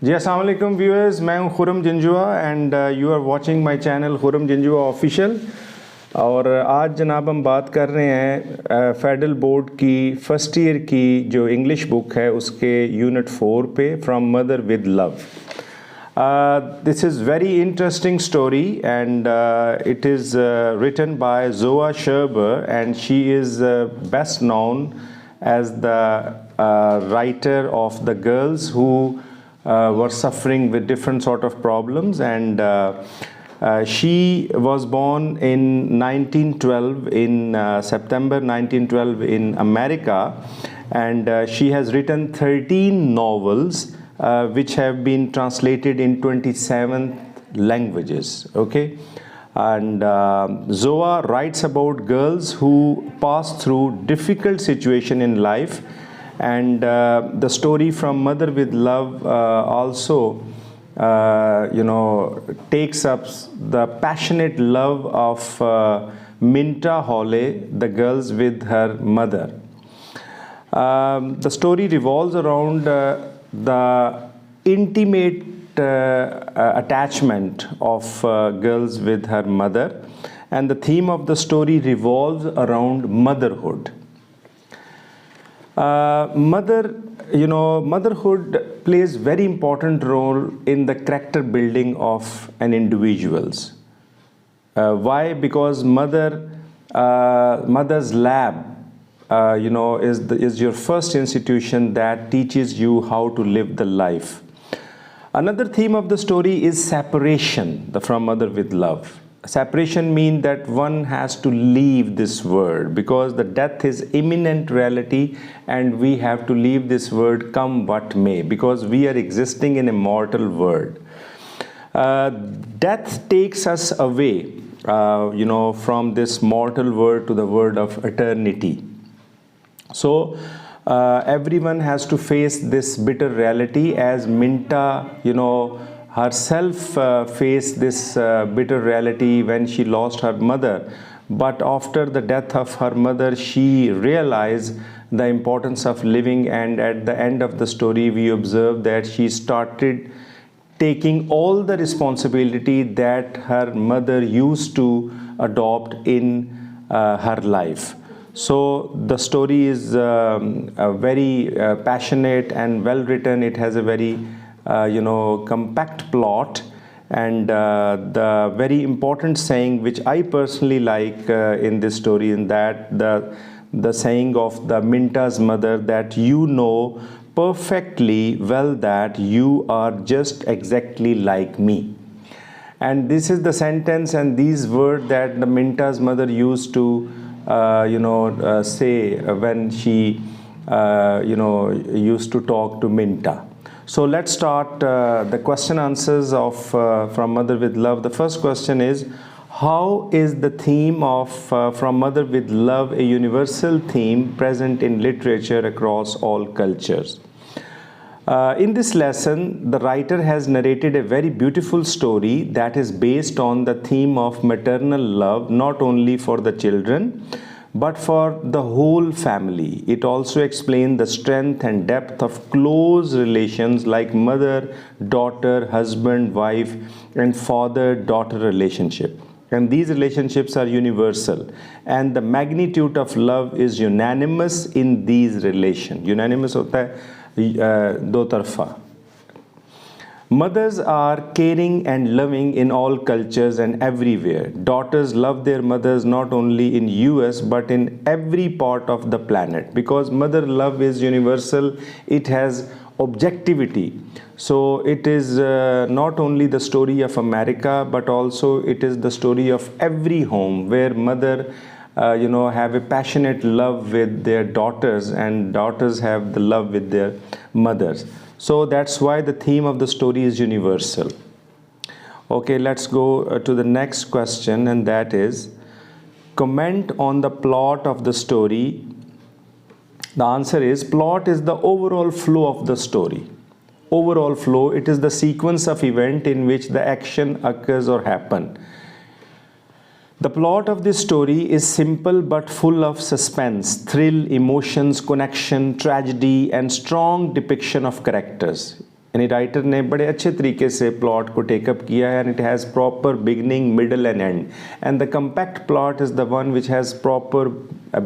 जी अस्सलाम वालेकुम व्यूअर्स, मैं हूं Khurram Janjua and you are watching my channel Khurram Janjua official. और आज जनाब हम बात कर रहे हैं फेडरल बोर्ड की फ़र्स्ट ईयर की जो इंग्लिश बुक है उसके यूनिट 4 पे, from mother with love. This is very interesting story and it is written by Zoa Sherber, and she is best known as the writer of the girls who were suffering with different sort of problems, and she was born in 1912 in September 1912 in America, and she has written 13 novels which have been translated in 27 languages. Okay, and Zoa writes about girls who pass through difficult situation in life, and the story from Mother with Love also takes up the passionate love of Minta Hawley, the girls with her mother. The story revolves around the intimate attachment of girls with her mother, and the theme of the story revolves around motherhood. Motherhood plays very important role in the character building of an individuals. Why? Because mother's lab is your first institution that teaches you how to live the life. Another theme of the story is separation from Mother with Love. Separation means that one has to leave this world because the death is imminent reality, and we have to leave this world come what may, because we are existing in a mortal world. Death takes us away from this mortal world to the world of eternity. So everyone has to face this bitter reality, as Minta herself faced this bitter reality when she lost her mother. But after the death of her mother, she realized the importance of living, and at the end of the story we observe that she started taking all the responsibility that her mother used to adopt in her life. So the story is very passionate and well written. It has a very compact plot, and the very important saying which I personally like in this story, in that the saying of the Minta's mother, that you know perfectly well that you are just exactly like me. And this is the sentence and these words that the Minta's mother used to say when she used to talk to Minta. So let's start the question answers of from Mother with Love. The first question is, how is the theme of from Mother with Love a universal theme present in literature across all cultures? In this lesson, the writer has narrated a very beautiful story that is based on the theme of maternal love, not only for the children but for the whole family. It also explains the strength and depth of close relations like mother, daughter, husband, wife, and father-daughter relationship. And these relationships are universal, and the magnitude of love is unanimous in these relations. Unanimous होता है दो तरफा. Mothers are caring and loving in all cultures and everywhere. Daughters love their mothers not only in US but in every part of the planet, because mother love is universal. It has objectivity. So it is not only the story of America, but also it is the story of every home where mother have a passionate love with their daughters, and daughters have the love with their mothers. So that's why the theme of the story is universal. Okay, let's go to the next question, and that is, comment on the plot of the story. The answer is, plot is the overall flow of the story. Overall flow, it is the sequence of event in which the action occurs or happen. The plot of this story is simple but full of suspense, thrill, emotions, connection, tragedy, and strong depiction of characters. यानी writer ने बड़े अच्छे तरीके से plot को take up किया है, and it has proper beginning, middle and and, and the compact plot is the one which has proper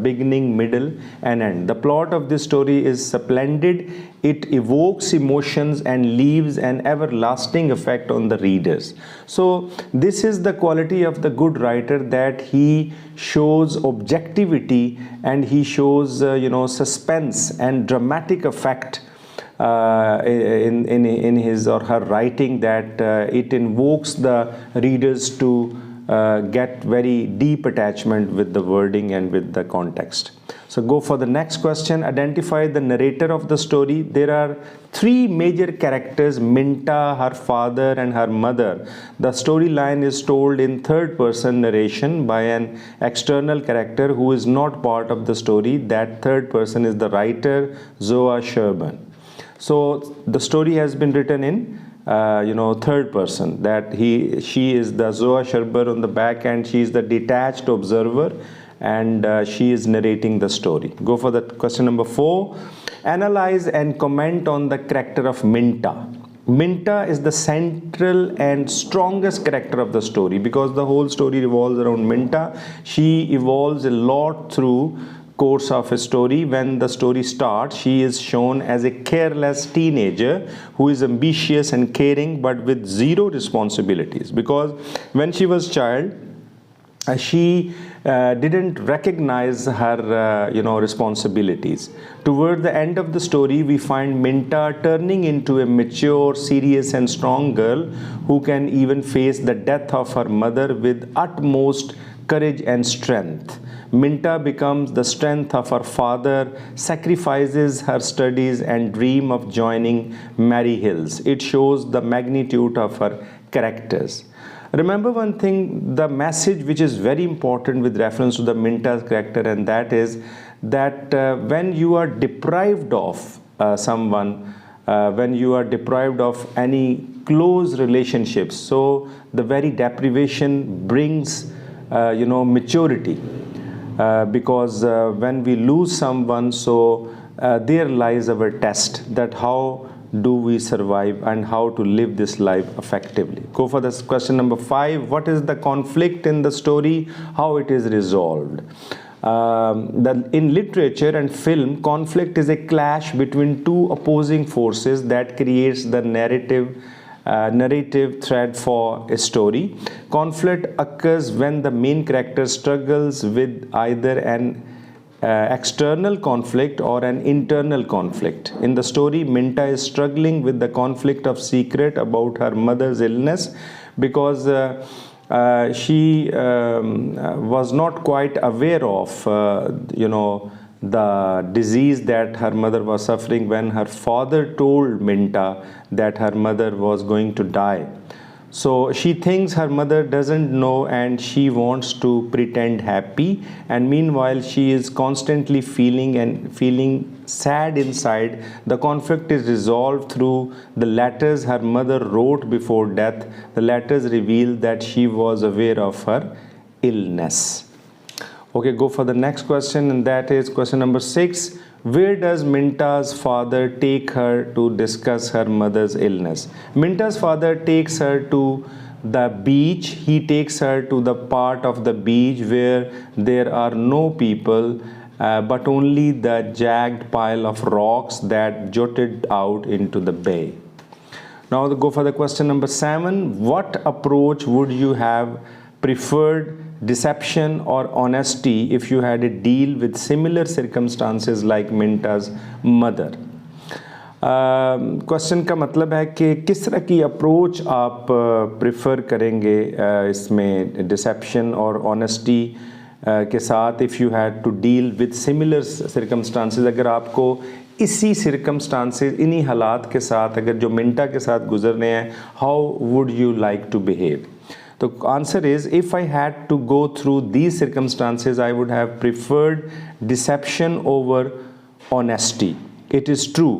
beginning, middle and end. The plot of this story is splendid. It evokes emotions and leaves an everlasting effect on the readers. So this is the quality of the good writer, that he shows objectivity and he shows suspense and dramatic effect in his or her writing, that it invokes the readers to get very deep attachment with the wording and with the context. So go for the next question. Identify the narrator of the story. There are three major characters: Minta, her father and her mother. The storyline is told in third person narration by an external character who is not part of the story. That third person is the writer, Zoa Sherburne. So the story has been written in third person, that she is the Zoa Sherburne on the back end. She is the detached observer, and she is narrating the story. Go for the question number 4. Analyze and comment on the character of Minta. Minta is the central and strongest character of the story, because the whole story revolves around Minta. She evolves a lot through course of a story. When the story starts, she is shown as a careless teenager who is ambitious and caring, but with zero responsibilities, because when she was child, she didn't recognize her responsibilities. Toward the end of the story, we find Minta turning into a mature, serious and strong girl who can even face the death of her mother with utmost courage and strength. Minta becomes the strength of her father, sacrifices her studies and dream of joining Mary Hills. It shows the magnitude of her characters. Remember one thing, the message which is very important with reference to the Minta's character, and that is that when you are deprived of someone, when you are deprived of any close relationships, so the very deprivation brings maturity. Because when we lose someone, so there lies our test, that how do we survive and how to live this life effectively. Go for this question number 5. What is the conflict in the story? How it is resolved? In literature and film, conflict is a clash between two opposing forces that creates the narrative thread for a story. Conflict occurs when the main character struggles with either an external conflict or an internal conflict. In the story, Minta is struggling with the conflict of secret about her mother's illness, because she was not quite aware of the disease that her mother was suffering when her father told Minta that her mother was going to die. So she thinks her mother doesn't know, and she wants to pretend happy, and meanwhile she is constantly feeling sad inside. The conflict is resolved through the letters her mother wrote before death. The letters reveal that she was aware of her illness. Okay, go for the next question, and that is question number 6. Where does Minta's father take her to discuss her mother's illness? Minta's father takes her to the beach. He takes her to the part of the beach where there are no people, but only the jagged pile of rocks that jutted out into the bay. Now go for the question number 7. What approach would you have preferred, deception or honesty, if you had a deal with similar circumstances like Minta's mother? Question का मतलब है कि किस तरह की approach आप prefer करेंगे इसमें डिसेप्शन और ऑनेस्टी के साथ, if you had to deal with similar circumstances, अगर आपको इसी सर्कमस्टांसेस, इन्हीं हालात के साथ अगर जो मिंटा के साथ गुजरने हैं, how would you like to behave? The answer is, if I had to go through these circumstances, I would have preferred deception over honesty. It is true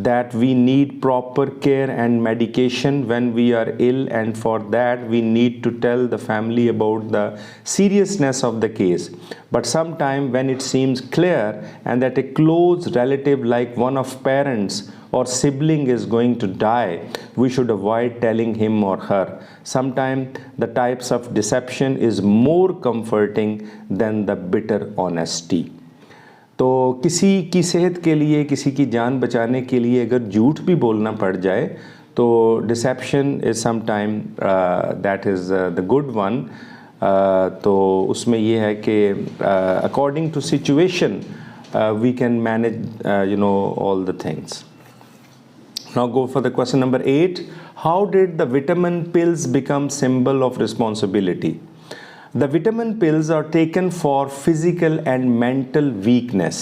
that we need proper care and medication when we are ill, and for that we need to tell the family about the seriousness of the case. But sometimes when it seems clear and that a close relative like one of parents or sibling is going to die, we should avoid telling him or her. Sometimes the types of deception is more comforting than the bitter honesty. तो किसी की सेहत के लिए, किसी की जान बचाने के लिए अगर झूठ भी बोलना पड़ जाए तो deception is some time that is the good one. तो उसमें ये है कि according to situation we can manage all the things. Now go for the question number 8. How did the vitamin pills become symbol of responsibility? The vitamin pills are taken for physical and mental weakness.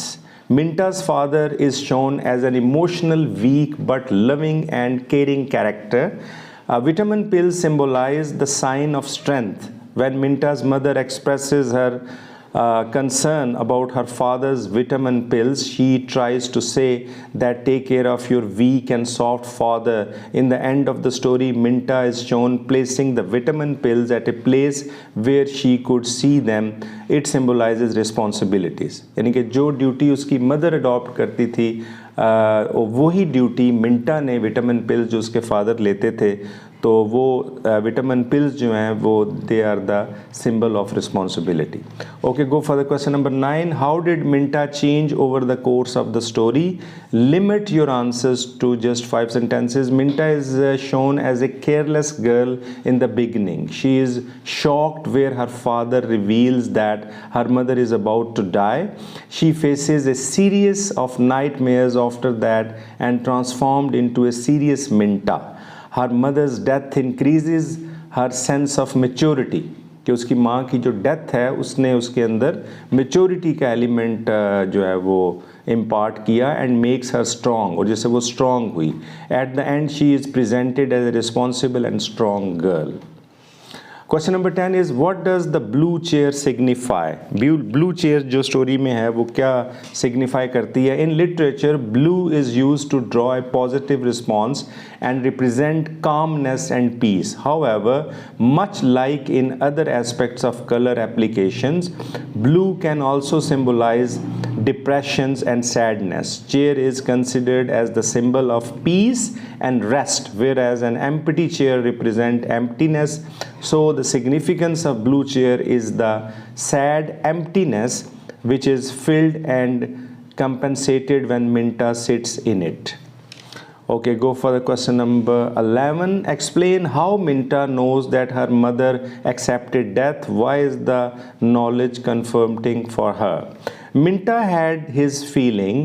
Minta's father is shown as an emotional, weak but loving and caring character. Vitamin pills symbolize the sign of strength. When Minta's mother expresses her concern about her father's vitamin pills, she tries to say that take care of your weak and soft father. In the end of the story, Minta is shown placing the vitamin pills at a place where she could see them. It symbolizes responsibilities. यानी कि जो duty उसकी mother adopt करती थी वही duty मिंटा ने vitamin pills जो उसके फादर लेते थे तो वो विटामिन पिल्स जो हैं वो they are the symbol of responsibility. Okay, go for the question number 9. How did Minta change over the course of the story? Limit your answers to just 5 sentences. Minta is shown as a careless girl in the beginning. She is shocked where her father reveals that her mother is about to die. She faces a series of nightmares after that and transformed into a serious Minta. Her mother's death increases her sense of maturity. कि उसकी माँ की जो death है उसने उसके अंदर maturity का एलिमेंट जो है वो इम्पार्ट किया एंड मेक्स हर स्ट्रॉन्ग, और जैसे वो स्ट्रॉन्ग हुई. At the end she is presented as a responsible and strong girl. Question number 10 is what does the blue chair signify? Blue chair जो स्टोरी में है वो क्या सिग्निफाई करती है? In literature blue is use to draw a positive response and represent calmness and peace. However, much like in other aspects of color applications, blue can also symbolize depressions and sadness. Chair is considered as the symbol of peace and rest, whereas an empty chair represents emptiness. So the significance of blue chair is the sad emptiness which is filled and compensated when Minta sits in it. Okay, go for the question number 11. Explain how Minta knows that her mother accepted death. Why is the knowledge confirming for her? Minta had this feeling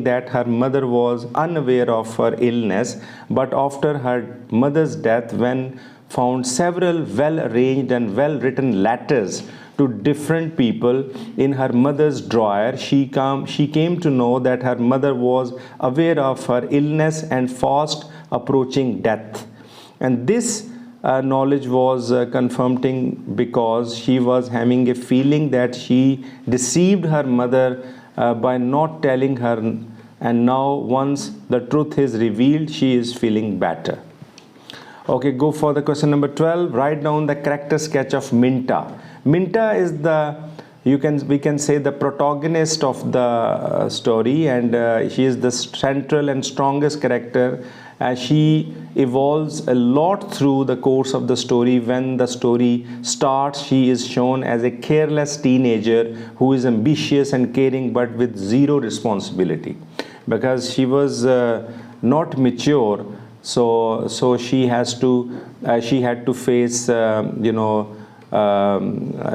that her mother was unaware of her illness, but after her mother's death, when found several well-arranged and well-written letters to different people in her mother's drawer, she came to know that her mother was aware of her illness and fast approaching death. And this knowledge was confronting because she was having a feeling that she deceived her mother by not telling her, and now once the truth is revealed, she is feeling better. Okay, go for the question number 12. Write down the character sketch of Minta. Minta is we can say the protagonist of the story, and she is the central and strongest character. She evolves a lot through the course of the story. When the story starts, she is shown as a careless teenager who is ambitious and caring but with zero responsibility because she was not mature. So she had to face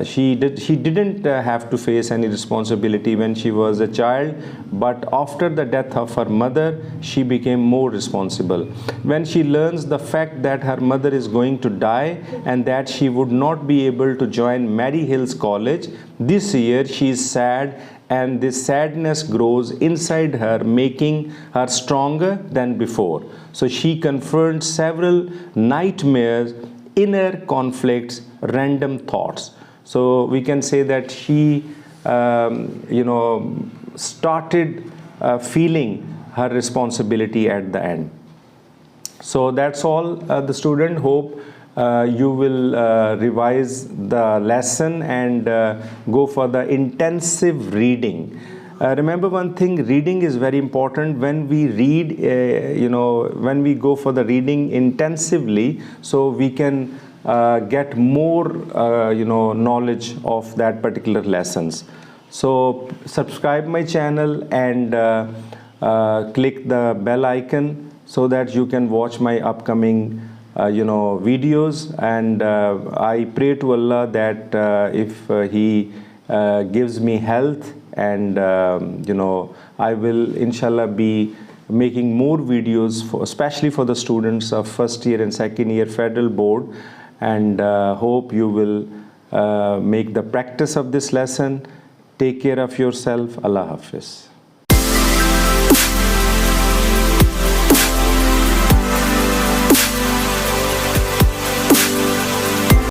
she didn't have to face any responsibility when she was a child, but after the death of her mother she became more responsible. When she learns the fact that her mother is going to die and that she would not be able to join Mary Hills College this year, she is sad, and this sadness grows inside her, making her stronger than before. So she confronts several nightmares, inner conflicts, random thoughts. So we can say that she started feeling her responsibility at the end. So that's all, the student. Hope you will revise the lesson and go for the intensive reading. Remember one thing, reading is very important. When we read, when we go for the reading intensively, so we can get more, knowledge of that particular lessons. So subscribe my channel and click the bell icon so that you can watch my upcoming videos. And I pray to Allah that if He gives me health, and I will inshallah be making more videos especially for the students of first year and second year federal board, and hope you will make the practice of this lesson. Take care of yourself. Allah Hafiz.